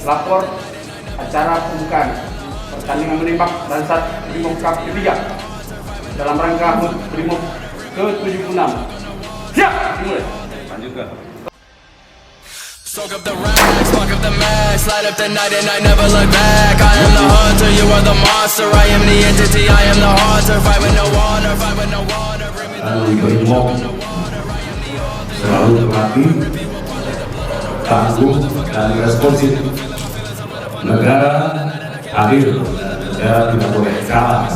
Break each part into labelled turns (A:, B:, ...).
A: Lapor acara pembukaan pertandingan menembak Lansat Brimob Cup ketiga dalam rangka HUT Brimob ke-76. Siap, dimulai. Lanjutkan.
B: Soak up the rags, fuck up the max, light up the night and I never look back. I am the hunter, you are the monster. I am the entity, I am the haunter. Fight with no water, fight with no water.
C: Brimob selalu terlatih, tangguh dan responsif. Negara adil, negara tidak boleh kalah.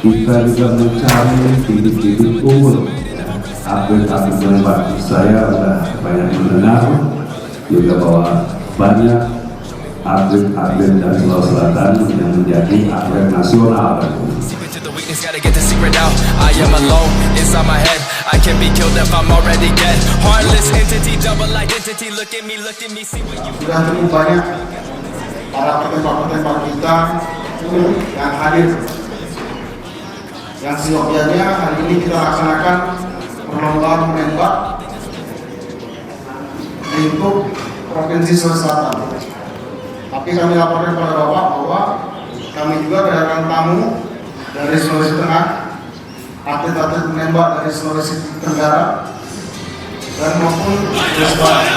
C: Kita juga mencari titik-titik unggul. Atlet-atlet menembak saya sudah banyak mendengar juga bahwa banyak atlet-atlet dari Sulawesi Selatan yang menjadi atlet nasional.
B: Gotta get the secret out. I am alone inside my head. I can be killed if I'm already dead. Heartless entity, double identity. Look at me, see what you.
D: Sudah cukup banyak para petembak-petembak kita yang hadir. Yang seyogyanya hari ini kita laksanakan perlombaan menembak untuk Provinsi Sulawesi Selatan. Tapi kami laporkan kepada Bapak bahwa kami juga kedatangan tamu dari Sulawesi Tengah, atlet-atlet menembak dari Sulawesi Tenggara dan maupun Sulawesi Barat.